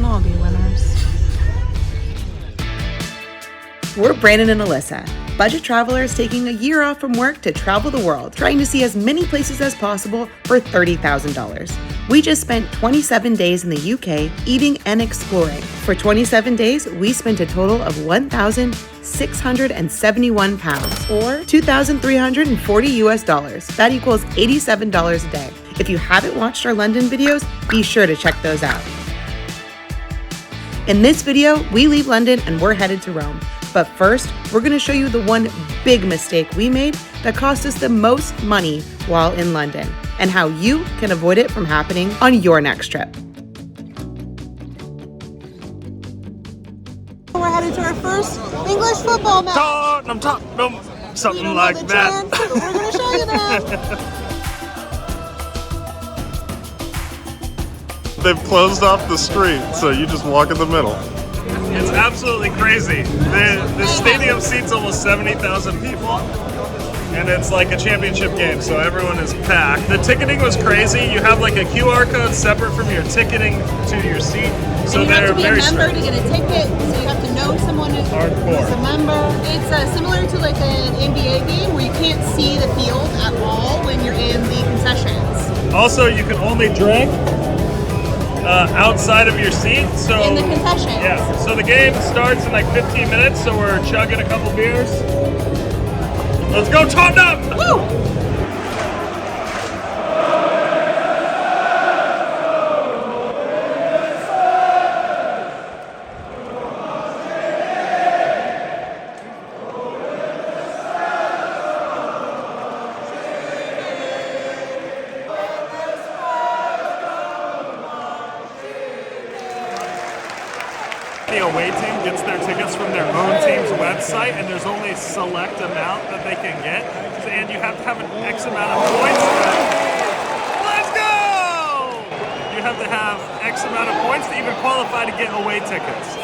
all be winners. We're Brandon and Alyssa, budget travelers taking a year off from work to travel the world, trying to see as many places as possible for $30,000. We just spent 27 days in the UK eating and exploring. For 27 days, we spent a total of £1,671 or $2,340 US. That equals $87 a day. If you haven't watched our London videos, be sure to check those out. In this video, we leave London and we're headed to Rome. But first, we're going to show you the one big mistake we made that cost us the most money while in London, and how you can avoid it from happening on your next trip. We're headed to our first English football match. Tottenham, something like that. We're going to show you that. They've closed off the street, so you just walk in the middle. It's absolutely crazy. The stadium seats almost 70,000 people, and it's like a championship game, so everyone is packed. The ticketing was crazy. You have like a QR code separate from your ticketing to your seat, so and you they're have to be very a member strict. to get a ticket, so you have to know someone who's a member. It's similar to like an NBA game where you can't see the field at all when you're in the concessions. Also, you can only drink outside of your seat, so in the concessions. Yeah, so the game starts in like 15 minutes, so we're chugging a couple beers. Let's go Tottenham! Woo! The away team gets their tickets from their own team's website, and there's only a select amount that they can get, and you have to have an X amount of points. Let's go! You have to have X amount of points to even qualify to get away tickets.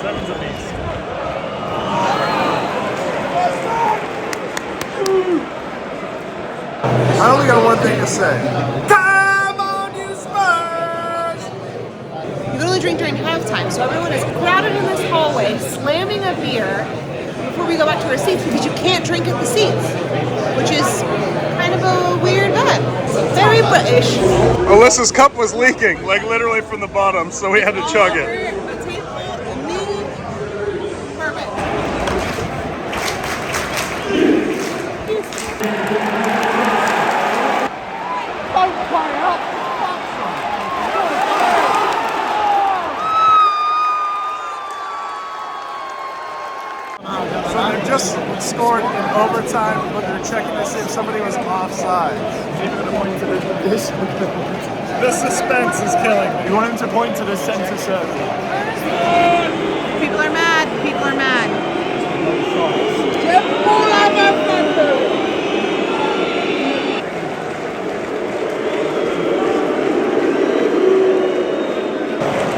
Sevens apiece. I only got one thing to say. Come on, you Spurs! You can only drink during halftime, so everyone is crowded in this hallway, slamming a beer before we go back to our seats because you can't drink at the seats, which is kind of a weird vibe. Very British. Alyssa's cup was leaking, like literally from the bottom, so we had to chug it. The table immediately. Perfect. So they just scored in overtime, but they're checking to see if somebody was offside. The suspense is killing me. You want him to point to the center circle. People are mad. People are mad.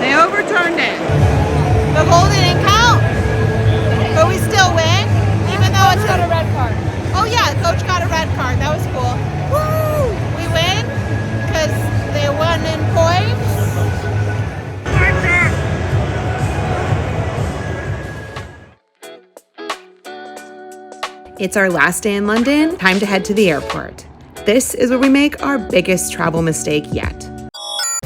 They overturned it. The goal didn't count, but we still win, even though it's got a red card. Oh yeah, coach got a red card. That was cool. Woo! We win because they won in points. It's our last day in London, time to head to the airport. This is where we make our biggest travel mistake yet.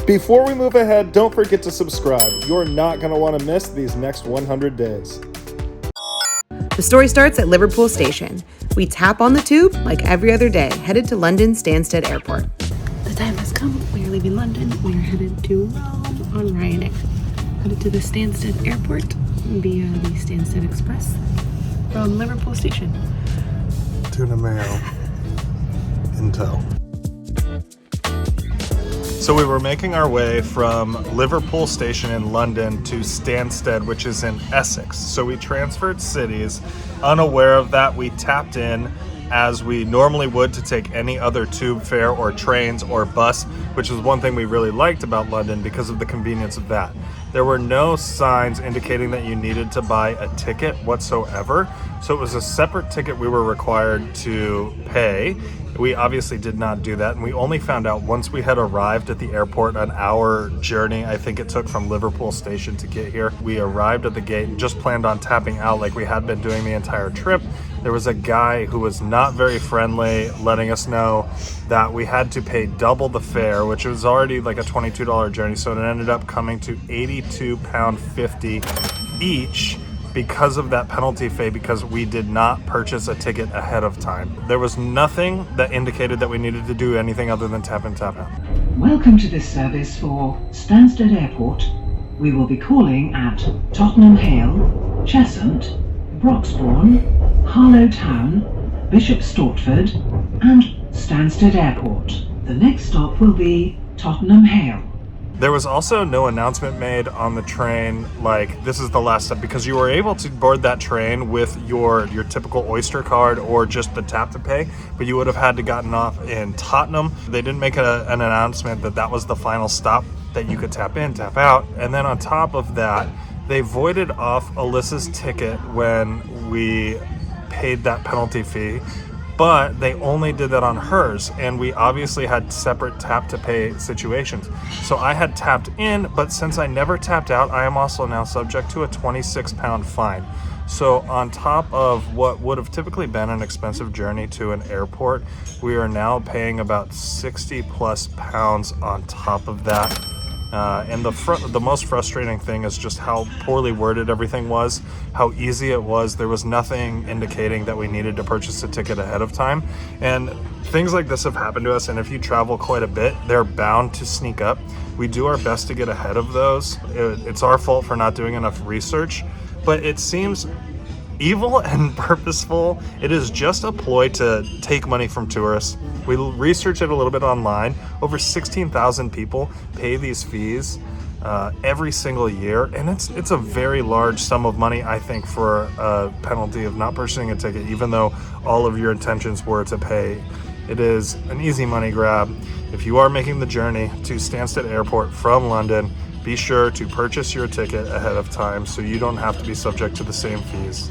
Before we move ahead, don't forget to subscribe. You're not going to want to miss these next 100 days. The story starts at Liverpool station. We tap on the tube like every other day, headed to London Stansted Airport. The time has come. We are leaving London. We are headed to Rome on Ryanair. Headed to the Stansted Airport via the Stansted Express from Liverpool station. Tuna mayo. Intel. So we were making our way from Liverpool station in London to Stansted, which is in Essex. So we transferred cities. Unaware of that, we tapped in as we normally would to take any other tube fare or trains or bus, which is one thing we really liked about London because of the convenience of that. There were no signs indicating that you needed to buy a ticket whatsoever. So it was a separate ticket we were required to pay. We obviously did not do that, and we only found out once we had arrived at the airport, an hour journey I think it took from Liverpool station to get here. We arrived at the gate and just planned on tapping out like we had been doing the entire trip. There was a guy who was not very friendly, letting us know that we had to pay double the fare, which was already like a $22 journey, so it ended up coming to £82.50 each because of that penalty fee, because we did not purchase a ticket ahead of time. There was nothing that indicated that we needed to do anything other than tap in, tap out. Welcome to this service for Stansted Airport. We will be calling at Tottenham Hale, Cheshunt, Broxbourne, Harlow Town, Bishop Stortford and Stansted Airport. The next stop will be Tottenham Hale. There was also no announcement made on the train like this is the last step, because you were able to board that train with your typical Oyster card or just the tap to pay, but you would have had to gotten off in Tottenham. They didn't make an announcement that that was the final stop that you could tap in, tap out. And then on top of that, they voided off Alyssa's ticket when we paid that penalty fee, but they only did that on hers, and we obviously had separate tap to pay situations. So I had tapped in, but since I never tapped out, I am also now subject to a £26 fine. So on top of what would have typically been an expensive journey to an airport, we are now paying about £60+ on top of that. And the most frustrating thing is just how poorly worded everything was, how easy it was. There was nothing indicating that we needed to purchase a ticket ahead of time. And things like this have happened to us, and if you travel quite a bit, they're bound to sneak up. We do our best to get ahead of those. It's our fault for not doing enough research, but it seems evil and purposeful. It is just a ploy to take money from tourists. We researched it a little bit online. Over 16,000 people pay these fees every single year, and it's a very large sum of money, I think, for a penalty of not purchasing a ticket, even though all of your intentions were to pay. It is an easy money grab. If you are making the journey to Stansted Airport from London, be sure to purchase your ticket ahead of time so you don't have to be subject to the same fees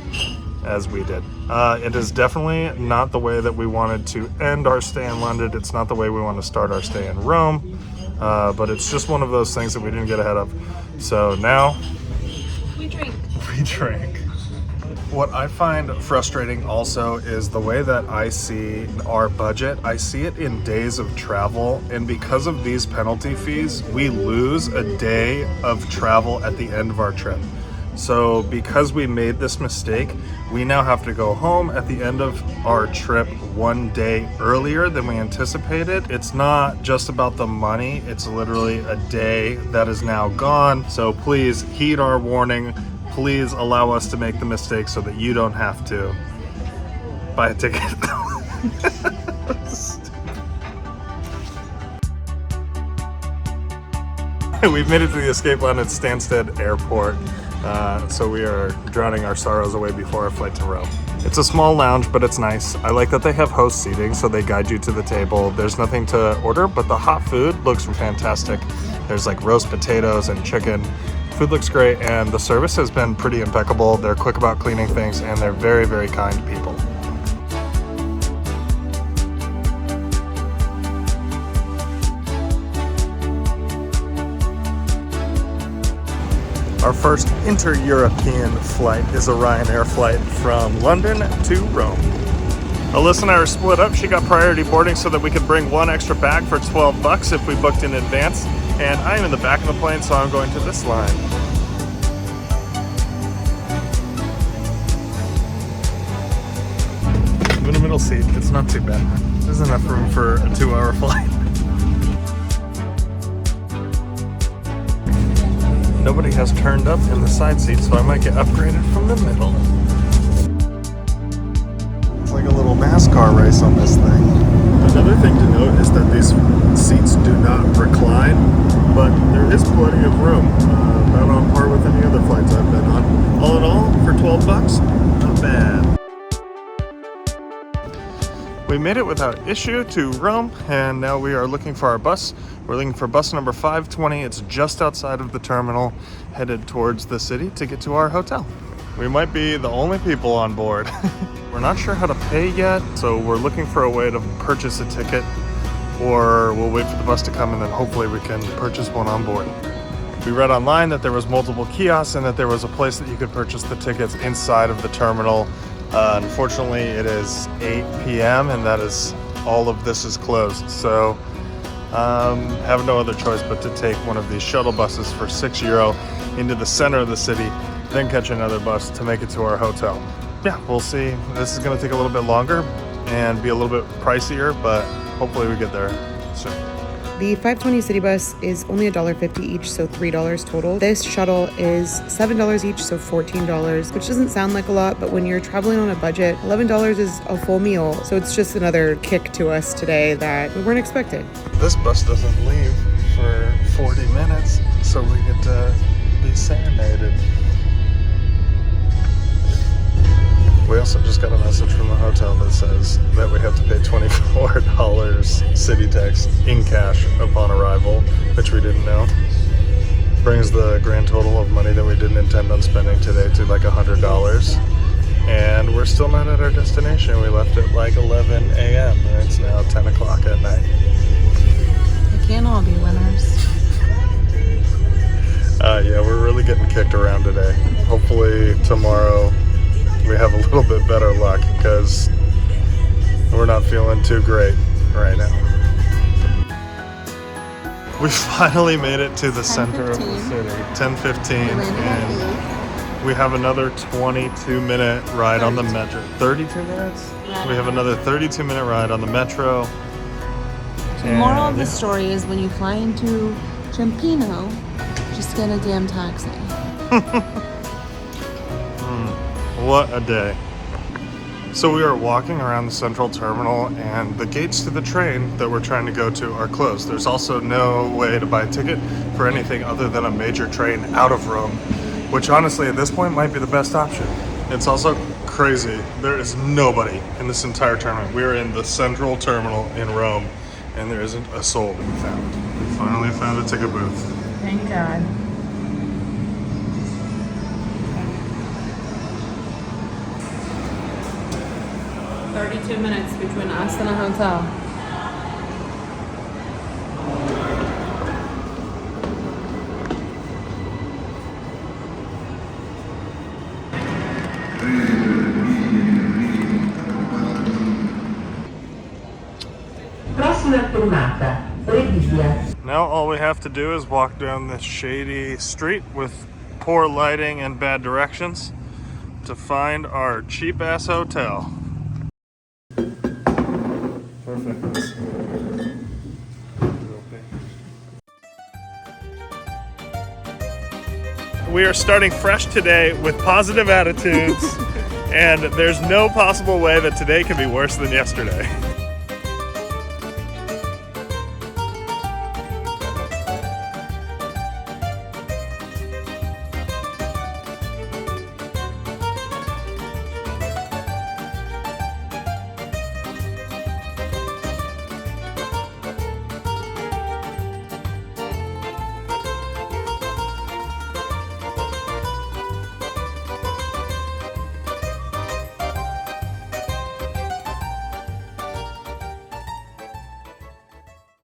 as we did. It is definitely not the way that we wanted to end our stay in London. It's not the way we want to start our stay in Rome, but it's just one of those things that we didn't get ahead of. So now we drink. What I find frustrating also is the way that I see our budget. I see it in days of travel, and because of these penalty fees, we lose a day of travel at the end of our trip. So because we made this mistake, we now have to go home at the end of our trip one day earlier than we anticipated. It's not just about the money, it's literally a day that is now gone. So please heed our warning. Please allow us to make the mistake so that you don't have to buy a ticket. We've made it to the escape London Stansted Airport, so we are drowning our sorrows away before our flight to Rome. It's a small lounge, but it's nice. I like that they have host seating, so they guide you to the table. There's nothing to order, but the hot food looks fantastic. There's like roast potatoes and chicken. Food looks great, and the service has been pretty impeccable. They're quick about cleaning things, and they're very, very kind people. Our first inter-European flight is a Ryanair flight from London to Rome. Alyssa and I are split up. She got priority boarding so that we could bring one extra bag for $12 if we booked in advance. And I'm in the back of the plane, so I'm going to this line. I'm in the middle seat. It's not too bad. There's enough room for a 2-hour flight. Nobody has turned up in the side seat, so I might get upgraded from the middle. It's like a little NASCAR race on this thing. Another thing to note is that these seats do not recline, but there is plenty of room, about on par with any other flights I've been on. All in all, for $12, not bad. We made it without issue to Rome, and now we are looking for our bus. We're looking for bus number 520. It's just outside of the terminal, headed towards the city to get to our hotel. We might be the only people on board. We're not sure how to pay yet, so we're looking for a way to purchase a ticket, or we'll wait for the bus to come and then hopefully we can purchase one on board. We read online that there was multiple kiosks and that there was a place that you could purchase the tickets inside of the terminal. Unfortunately, it is 8 p.m. and that is all of this is closed. So have no other choice but to take one of these shuttle buses for €6 into the center of the city, then catch another bus to make it to our hotel. Yeah, we'll see. This is going to take a little bit longer and be a little bit pricier, but hopefully we get there soon. The 520 city bus is only $1.50 each, so $3 total. This shuttle is $7 each, so $14, which doesn't sound like a lot, but when you're traveling on a budget, $11 is a full meal. So it's just another kick to us today that we weren't expecting. This bus doesn't leave for 40 minutes, so we get to be serenaded. We also just got a message from the hotel that says that we have to pay $24 city tax in cash upon arrival, which we didn't know. Brings the grand total of money that we didn't intend on spending today to like $100. And we're still not at our destination. We left at like 11 a.m. and it's now 10 o'clock at night. We can't all be winners. Yeah, we're really getting kicked around today. Hopefully tomorrow we have a little bit better luck because we're not feeling too great right now. We finally made it to the center of the city, 10:15, and we have another 22-minute ride on the metro. 32 minutes? We have another 32-minute ride on the metro. The moral of the story is when you fly into Ciampino, just get a damn taxi. What a day. So we are walking around the central terminal and the gates to the train that we're trying to go to are closed. There's also no way to buy a ticket for anything other than a major train out of Rome, which honestly at this point might be the best option. It's also crazy. There is nobody in this entire terminal. We're in the central terminal in Rome and there isn't a soul to be found. We finally found a ticket booth. Thank God. $32 minutes between us and a hotel. Prossima fermata, Rebibbia. Now all we have to do is walk down this shady street with poor lighting and bad directions to find our cheap-ass hotel. Perfect. We are starting fresh today with positive attitudes, and there's no possible way that today can be worse than yesterday.